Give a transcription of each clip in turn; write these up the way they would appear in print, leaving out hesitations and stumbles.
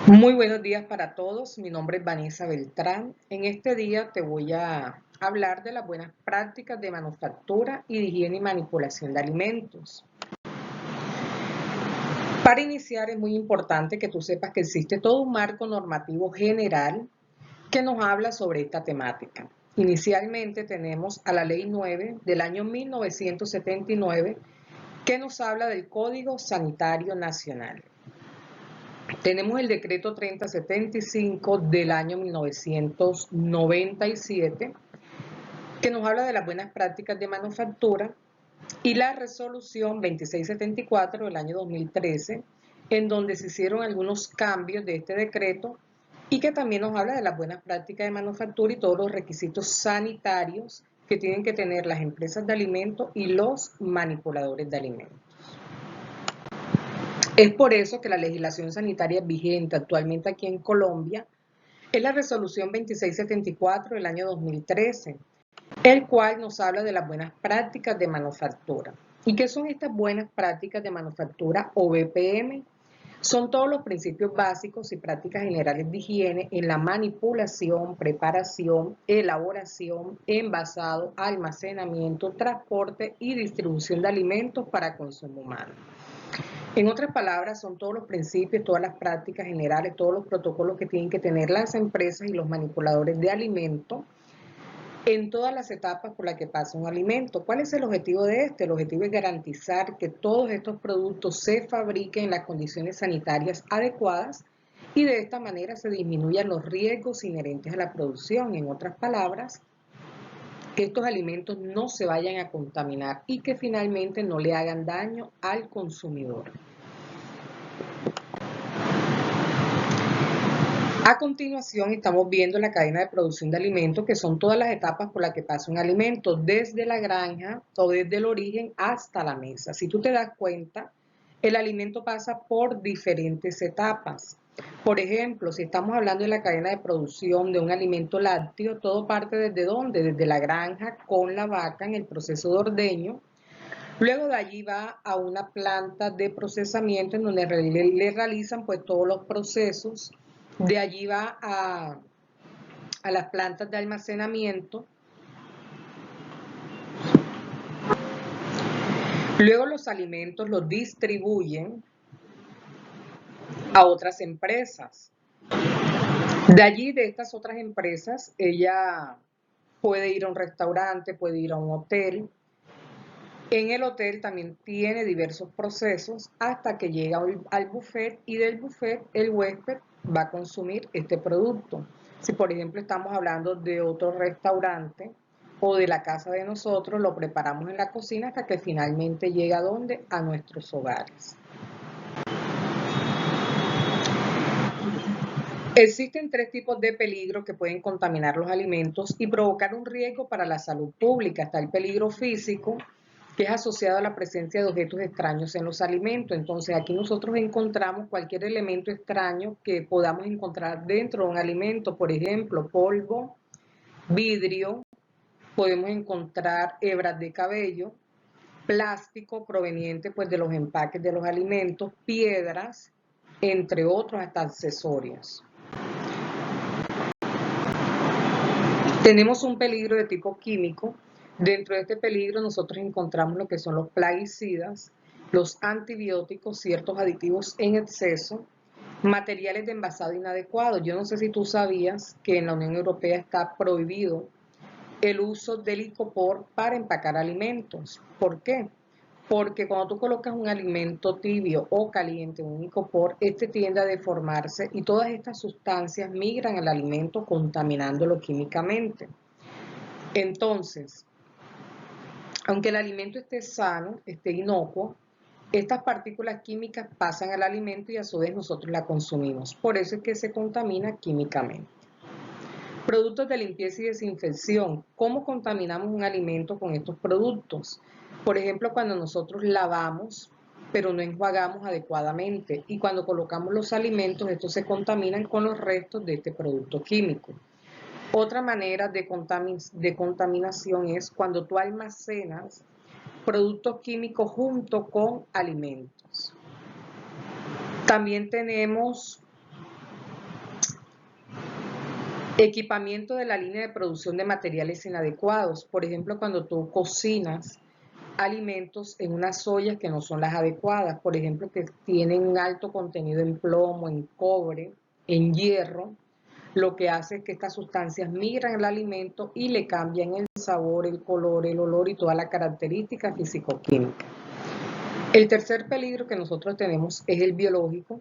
Muy buenos días para todos. Mi nombre es Vanessa Beltrán. En este día te voy a hablar de las buenas prácticas de manufactura y de higiene y manipulación de alimentos. Para iniciar es muy importante que tú sepas que existe todo un marco normativo general que nos habla sobre esta temática. Inicialmente tenemos a la Ley 9 del año 1979 que nos habla del Código Sanitario Nacional. Tenemos el decreto 3075 del año 1997 que nos habla de las buenas prácticas de manufactura y la resolución 2674 del año 2013 en donde se hicieron algunos cambios de este decreto y que también nos habla de las buenas prácticas de manufactura y todos los requisitos sanitarios que tienen que tener las empresas de alimentos y los manipuladores de alimentos. Es por eso que la legislación sanitaria vigente actualmente aquí en Colombia es la resolución 2674 del año 2013, el cual nos habla de las buenas prácticas de manufactura. ¿Y qué son estas buenas prácticas de manufactura o BPM? Son todos los principios básicos y prácticas generales de higiene en la manipulación, preparación, elaboración, envasado, almacenamiento, transporte y distribución de alimentos para consumo humano. En otras palabras, son todos los principios, todas las prácticas generales, todos los protocolos que tienen que tener las empresas y los manipuladores de alimentos en todas las etapas por las que pasa un alimento. ¿Cuál es el objetivo de este? El objetivo es garantizar que todos estos productos se fabriquen en las condiciones sanitarias adecuadas y de esta manera se disminuyan los riesgos inherentes a la producción. En otras palabras, que estos alimentos no se vayan a contaminar y que finalmente no le hagan daño al consumidor. A continuación estamos viendo la cadena de producción de alimentos, que son todas las etapas por las que pasa un alimento, desde la granja o desde el origen hasta la mesa. Si tú te das cuenta, el alimento pasa por diferentes etapas. Por ejemplo, si estamos hablando de la cadena de producción de un alimento lácteo, todo parte ¿desde dónde? Desde la granja con la vaca en el proceso de ordeño. Luego de allí va a una planta de procesamiento en donde le realizan pues todos los procesos. De allí va a las plantas de almacenamiento. Luego los alimentos los distribuyen a otras empresas. De allí, de estas otras empresas, ella puede ir a un restaurante, puede ir a un hotel. En el hotel también tiene diversos procesos hasta que llega al buffet y del buffet el huésped va a consumir este producto. Si por ejemplo estamos hablando de otro restaurante o de la casa de nosotros, lo preparamos en la cocina hasta que finalmente llega ¿a dónde? A nuestros hogares. Existen tres tipos de peligros que pueden contaminar los alimentos y provocar un riesgo para la salud pública. Está el peligro físico, que es asociado a la presencia de objetos extraños en los alimentos. Entonces aquí nosotros encontramos cualquier elemento extraño que podamos encontrar dentro de un alimento, por ejemplo, polvo, vidrio, podemos encontrar hebras de cabello, plástico proveniente pues de los empaques de los alimentos, piedras, entre otros hasta accesorios. Tenemos un peligro de tipo químico. Dentro de este peligro nosotros encontramos lo que son los plaguicidas, los antibióticos, ciertos aditivos en exceso, materiales de envasado inadecuado. Yo no sé si tú sabías que en la Unión Europea está prohibido el uso del licopor para empacar alimentos. ¿Por qué? Porque cuando tú colocas un alimento tibio o caliente en un licopor, este tiende a deformarse y todas estas sustancias migran al alimento contaminándolo químicamente. Entonces, aunque el alimento esté sano, esté inocuo, estas partículas químicas pasan al alimento y a su vez nosotros la consumimos. Por eso es que se contamina químicamente. Productos de limpieza y desinfección. ¿Cómo contaminamos un alimento con estos productos? Por ejemplo, cuando nosotros lavamos, pero no enjuagamos adecuadamente. Y cuando colocamos los alimentos, estos se contaminan con los restos de este producto químico. Otra manera de contaminación es cuando tú almacenas productos químicos junto con alimentos. También tenemos Equipamiento de la línea de producción de materiales inadecuados. Por ejemplo, cuando tú cocinas alimentos en unas ollas que no son las adecuadas, por ejemplo, que tienen un alto contenido en plomo, en cobre, en hierro, lo que hace es que estas sustancias migran al alimento y le cambian el sabor, el color, el olor y toda la característica físico-química. El tercer peligro que nosotros tenemos es el biológico.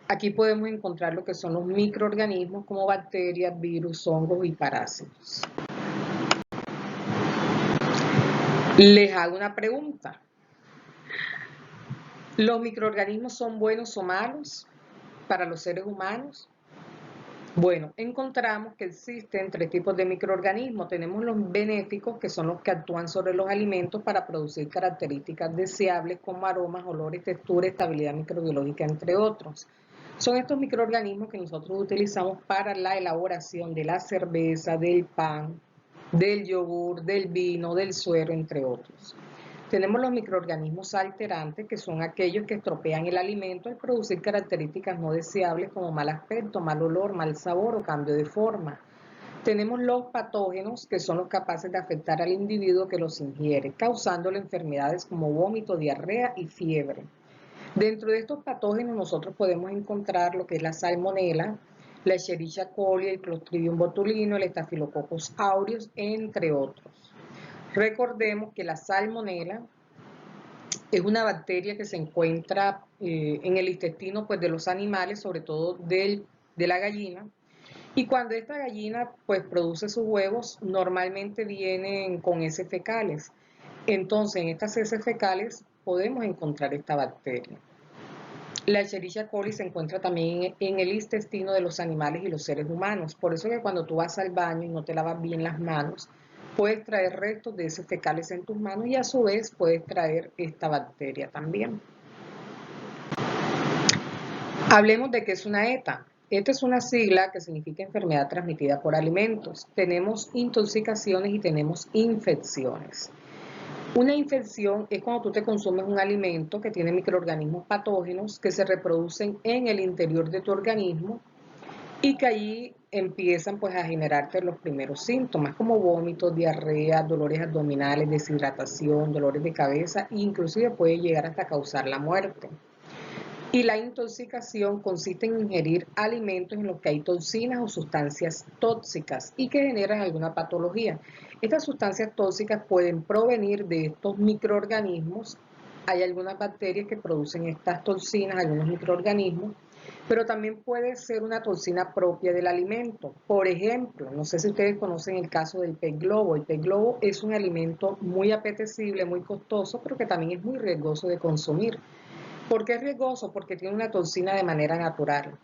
Aquí podemos encontrar lo que son los microorganismos como bacterias, virus, hongos y parásitos. Les hago una pregunta. ¿Los microorganismos son buenos o malos para los seres humanos? Bueno, encontramos que existen tres tipos de microorganismos. Tenemos los benéficos, que son los que actúan sobre los alimentos para producir características deseables como aromas, olores, textura, estabilidad microbiológica, entre otros. Son estos microorganismos que nosotros utilizamos para la elaboración de la cerveza, del pan, del yogur, del vino, del suero, entre otros. Tenemos los microorganismos alterantes, que son aquellos que estropean el alimento al producir características no deseables como mal aspecto, mal olor, mal sabor o cambio de forma. Tenemos los patógenos, que son los capaces de afectar al individuo que los ingiere, causándole enfermedades como vómito, diarrea y fiebre. Dentro de estos patógenos nosotros podemos encontrar lo que es la salmonela, la Escherichia coli, el Clostridium botulinum, el Staphylococcus aureus, entre otros. Recordemos que la salmonela es una bacteria que se encuentra en el intestino pues, de los animales, sobre todo de la gallina. Y cuando esta gallina pues, produce sus huevos, normalmente vienen con heces fecales. Entonces, en estas heces fecales podemos encontrar esta bacteria. La Escherichia coli se encuentra también en el intestino de los animales y los seres humanos. Por eso que cuando tú vas al baño y no te lavas bien las manos, puedes traer restos de heces fecales en tus manos y a su vez puedes traer esta bacteria también. Hablemos de qué es una ETA. ETA es una sigla que significa enfermedad transmitida por alimentos. Tenemos intoxicaciones y tenemos infecciones. Una infección es cuando tú te consumes un alimento que tiene microorganismos patógenos que se reproducen en el interior de tu organismo y que allí empiezan pues a generarte los primeros síntomas como vómitos, diarrea, dolores abdominales, deshidratación, dolores de cabeza e inclusive puede llegar hasta causar la muerte. Y la intoxicación consiste en ingerir alimentos en los que hay toxinas o sustancias tóxicas y que generan alguna patología. Estas sustancias tóxicas pueden provenir de estos microorganismos. Hay algunas bacterias que producen estas toxinas, algunos microorganismos, pero también puede ser una toxina propia del alimento. Por ejemplo, no sé si ustedes conocen el caso del pez globo. El pez globo es un alimento muy apetecible, muy costoso, pero que también es muy riesgoso de consumir. ¿Por qué es riesgoso? Porque tiene una toxina de manera natural.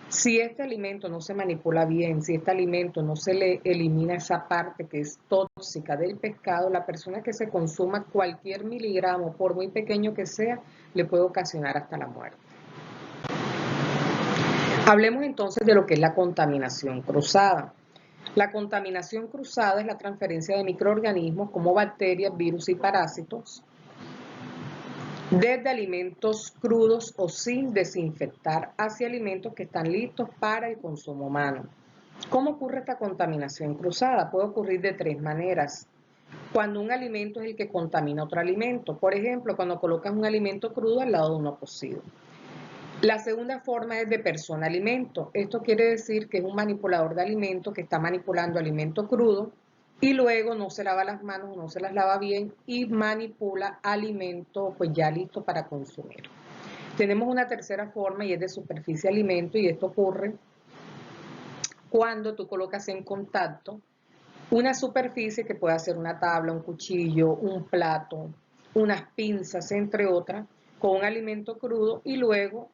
Si este alimento no se manipula bien, si este alimento no se le elimina esa parte que es tóxica del pescado, la persona que se consuma cualquier miligramo, por muy pequeño que sea, le puede ocasionar hasta la muerte. Hablemos entonces de lo que es la contaminación cruzada. La contaminación cruzada es la transferencia de microorganismos como bacterias, virus y parásitos desde alimentos crudos o sin desinfectar hacia alimentos que están listos para el consumo humano. ¿Cómo ocurre esta contaminación cruzada? Puede ocurrir de tres maneras. Cuando un alimento es el que contamina otro alimento, por ejemplo, cuando colocas un alimento crudo al lado de uno cocido. La segunda forma es de persona-alimento. Esto quiere decir que es un manipulador de alimentos que está manipulando alimento crudo y luego no se lava las manos, no se las lava bien y manipula alimento pues ya listo para consumir. Tenemos una tercera forma y es de superficie alimento y esto ocurre cuando tú colocas en contacto una superficie que puede ser una tabla, un cuchillo, un plato, unas pinzas, entre otras, con un alimento crudo y luego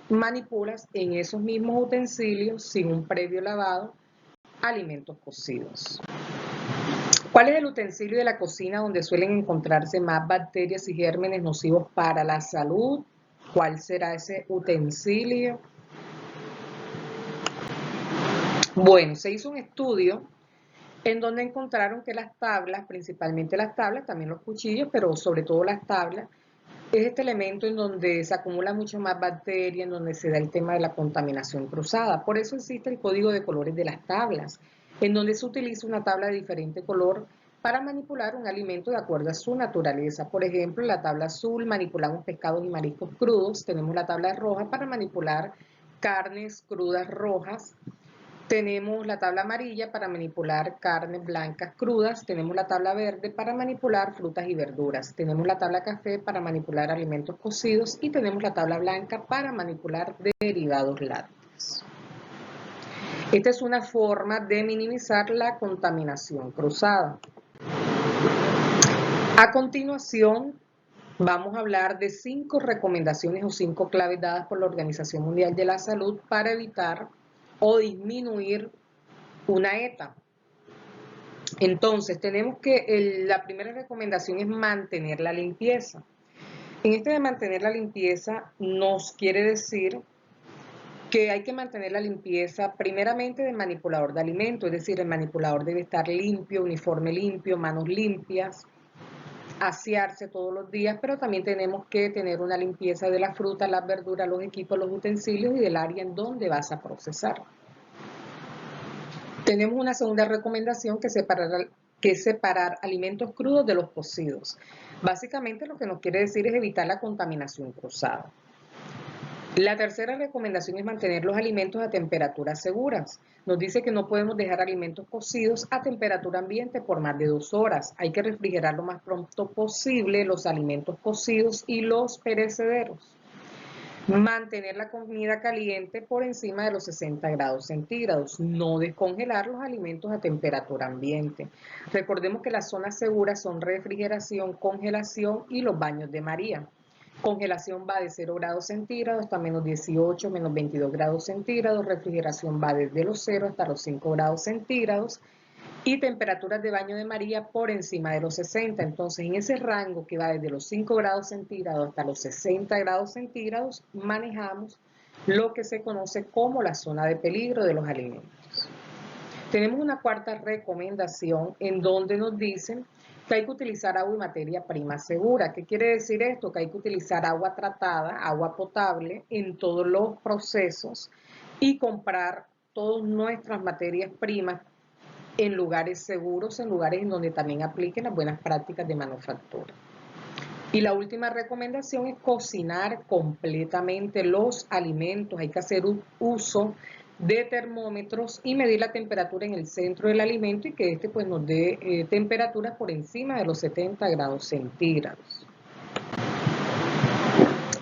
manipulas en esos mismos utensilios, sin un previo lavado, alimentos cocidos. ¿Cuál es el utensilio de la cocina donde suelen encontrarse más bacterias y gérmenes nocivos para la salud? ¿Cuál será ese utensilio? Bueno, se hizo un estudio en donde encontraron que las tablas, principalmente las tablas, también los cuchillos, pero sobre todo las tablas, es este elemento en donde se acumula mucho más bacteria, en donde se da el tema de la contaminación cruzada. Por eso existe el código de colores de las tablas. en donde se utiliza una tabla de diferente color para manipular un alimento de acuerdo a su naturaleza. Por ejemplo, en la tabla azul manipulamos pescados y mariscos crudos, tenemos la tabla roja para manipular carnes crudas rojas, tenemos la tabla amarilla para manipular carnes blancas crudas, tenemos la tabla verde para manipular frutas y verduras, tenemos la tabla café para manipular alimentos cocidos y tenemos la tabla blanca para manipular derivados lácteos. Esta es una forma de minimizar la contaminación cruzada. A continuación, vamos a hablar de 5 recomendaciones o 5 claves dadas por la Organización Mundial de la Salud para evitar o disminuir una ETA. Entonces, tenemos que la primera recomendación es mantener la limpieza. En este de mantener la limpieza nos quiere decir que hay que mantener la limpieza primeramente del manipulador de alimentos, es decir, el manipulador debe estar limpio, uniforme limpio, manos limpias, asearse todos los días, pero también tenemos que tener una limpieza de la fruta, las verduras, los equipos, los utensilios y del área en donde vas a procesar. Tenemos una segunda recomendación que es separar alimentos crudos de los cocidos. Básicamente lo que nos quiere decir es evitar la contaminación cruzada. La tercera recomendación es mantener los alimentos a temperaturas seguras. Nos dice que no podemos dejar alimentos cocidos a temperatura ambiente por más de 2 horas. Hay que refrigerar lo más pronto posible los alimentos cocidos y los perecederos. Mantener la comida caliente por encima de los 60 grados centígrados. No descongelar los alimentos a temperatura ambiente. Recordemos que las zonas seguras son refrigeración, congelación y los baños de María. Congelación va de 0 grados centígrados hasta menos 18, menos 22 grados centígrados. Refrigeración va desde los 0 hasta los 5 grados centígrados. Y temperaturas de baño de María por encima de los 60. Entonces, en ese rango que va desde los 5 grados centígrados hasta los 60 grados centígrados, manejamos lo que se conoce como la zona de peligro de los alimentos. Tenemos una cuarta recomendación en donde nos dicen que hay que utilizar agua y materia prima segura. ¿Qué quiere decir esto? Que hay que utilizar agua tratada, agua potable en todos los procesos y comprar todas nuestras materias primas en lugares seguros, en lugares en donde también apliquen las buenas prácticas de manufactura. Y la última recomendación es cocinar completamente los alimentos. Hay que hacer uso de termómetros y medir la temperatura en el centro del alimento y que este pues nos dé temperaturas por encima de los 70 grados centígrados.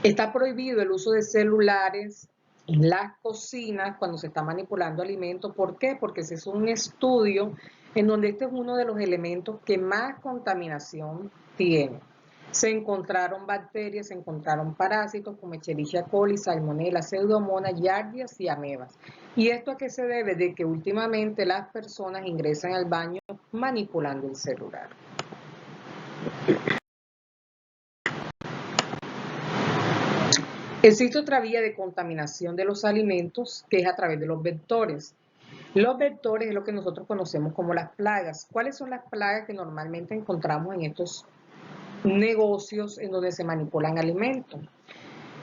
Está prohibido el uso de celulares en las cocinas cuando se está manipulando alimentos. ¿Por qué? Porque ese es un estudio en donde este es uno de los elementos que más contaminación tiene. Se encontraron bacterias, se encontraron parásitos como Escherichia coli, Salmonella, Pseudomonas, Giardias y amebas. ¿Y esto a qué se debe? De que últimamente las personas ingresan al baño manipulando el celular. Existe otra vía de contaminación de los alimentos que es a través de los vectores. Los vectores es lo que nosotros conocemos como las plagas. ¿Cuáles son las plagas que normalmente encontramos en estos negocios en donde se manipulan alimentos?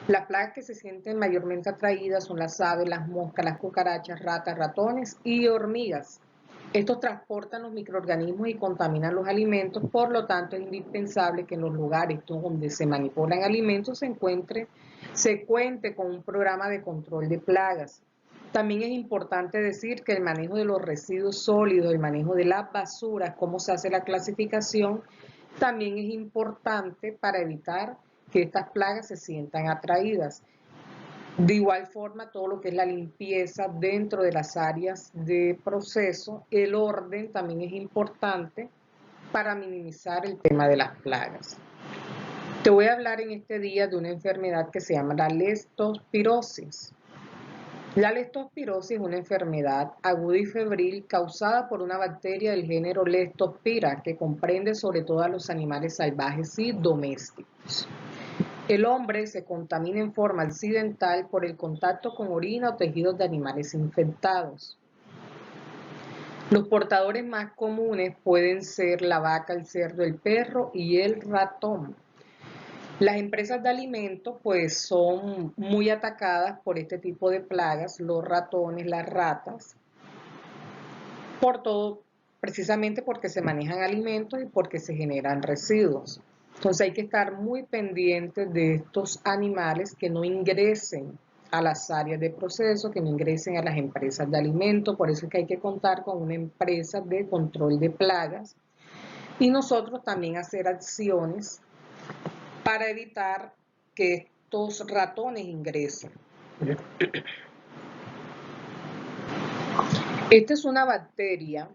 Las plagas que se sienten mayormente atraídas son las aves, las moscas, las cucarachas, ratas, ratones y hormigas. Estos transportan los microorganismos y contaminan los alimentos, por lo tanto es indispensable que en los lugares donde se manipulan alimentos se cuente con un programa de control de plagas. También es importante decir que el manejo de los residuos sólidos, el manejo de las basuras, cómo se hace la clasificación, también es importante para evitar que estas plagas se sientan atraídas. De igual forma, todo lo que es la limpieza dentro de las áreas de proceso, el orden también es importante para minimizar el tema de las plagas. Te voy a hablar en este día de una enfermedad que se llama la leptospirosis. La leptospirosis es una enfermedad aguda y febril causada por una bacteria del género Leptospira que comprende sobre todo a los animales salvajes y domésticos. El hombre se contamina en forma accidental por el contacto con orina o tejidos de animales infectados. Los portadores más comunes pueden ser la vaca, el cerdo, el perro y el ratón. Las empresas de alimentos pues son muy atacadas por este tipo de plagas, los ratones, las ratas. por todo, precisamente porque se manejan alimentos y porque se generan residuos. Entonces hay que estar muy pendientes de estos animales que no ingresen a las áreas de proceso, que no ingresen a las empresas de alimentos. Por eso es que hay que contar con una empresa de control de plagas y nosotros también hacer acciones para evitar que estos ratones ingresen. Esta es una bacteria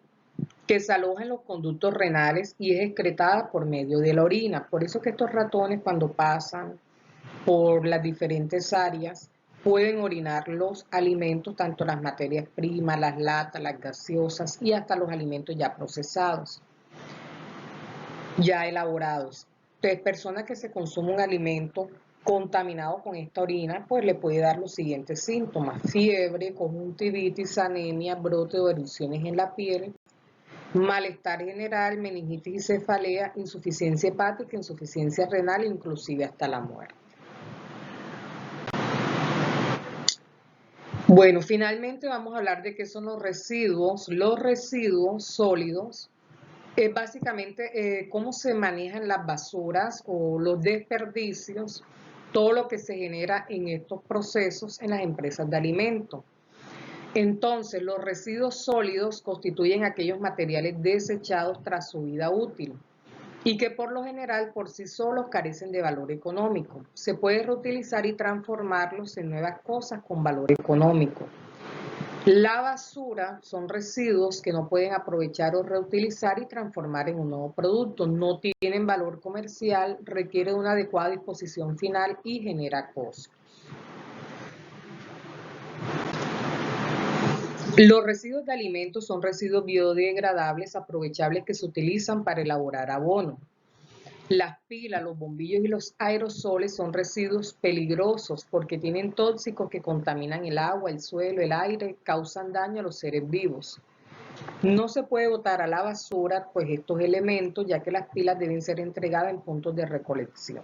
que se aloja en los conductos renales y es excretada por medio de la orina. Por eso que estos ratones, cuando pasan por las diferentes áreas, pueden orinar los alimentos, tanto las materias primas, las latas, las gaseosas y hasta los alimentos ya procesados, ya elaborados. Entonces, personas que se consumen un alimento contaminado con esta orina, pues le puede dar los siguientes síntomas: fiebre, conjuntivitis, anemia, brote o erupciones en la piel, malestar general, meningitis y cefalea, insuficiencia hepática, insuficiencia renal, inclusive hasta la muerte. Bueno, finalmente vamos a hablar de qué son los residuos. Los residuos sólidos es básicamente cómo se manejan las basuras o los desperdicios, todo lo que se genera en estos procesos en las empresas de alimentos. Entonces, los residuos sólidos constituyen aquellos materiales desechados tras su vida útil y que por lo general por sí solos carecen de valor económico. Se puede reutilizar y transformarlos en nuevas cosas con valor económico. La basura son residuos que no pueden aprovechar o reutilizar y transformar en un nuevo producto. No tienen valor comercial, requiere una adecuada disposición final y genera costos. Los residuos de alimentos son residuos biodegradables aprovechables que se utilizan para elaborar abono. Las pilas, los bombillos y los aerosoles son residuos peligrosos porque tienen tóxicos que contaminan el agua, el suelo, el aire, causan daño a los seres vivos. No se puede botar a la basura pues estos elementos, ya que las pilas deben ser entregadas en puntos de recolección.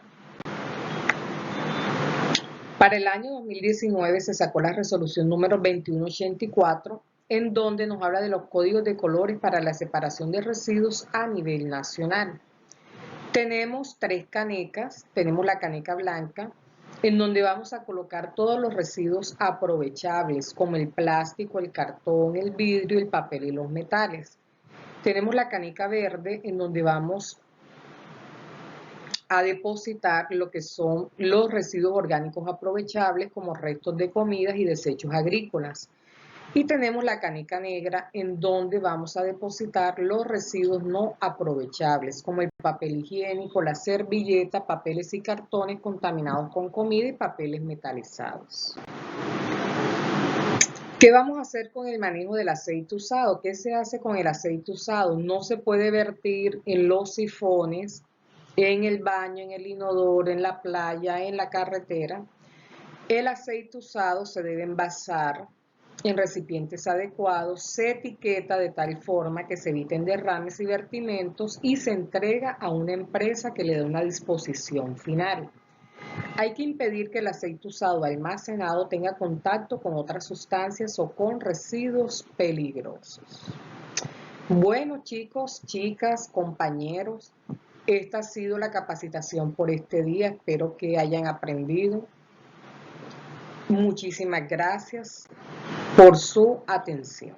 Para el año 2019 se sacó la resolución número 2184, en donde nos habla de los códigos de colores para la separación de residuos a nivel nacional. Tenemos 3 canecas, tenemos la caneca blanca, en donde vamos a colocar todos los residuos aprovechables, como el plástico, el cartón, el vidrio, el papel y los metales. Tenemos la caneca verde, en donde vamos a depositar lo que son los residuos orgánicos aprovechables, como restos de comidas y desechos agrícolas. Y tenemos la caneca negra, en donde vamos a depositar los residuos no aprovechables, como el papel higiénico, la servilleta, papeles y cartones contaminados con comida y papeles metalizados. ¿Qué vamos a hacer con el manejo del aceite usado? ¿Qué se hace con el aceite usado? No se puede vertir en los sifones, en el baño, en el inodoro, en la playa, en la carretera. El aceite usado se debe envasar en recipientes adecuados, se etiqueta de tal forma que se eviten derrames y vertimientos y se entrega a una empresa que le dé una disposición final. Hay que impedir que el aceite usado almacenado tenga contacto con otras sustancias o con residuos peligrosos. Bueno, chicos, chicas, compañeros, esta ha sido la capacitación por este día. Espero que hayan aprendido. Muchísimas gracias por su atención.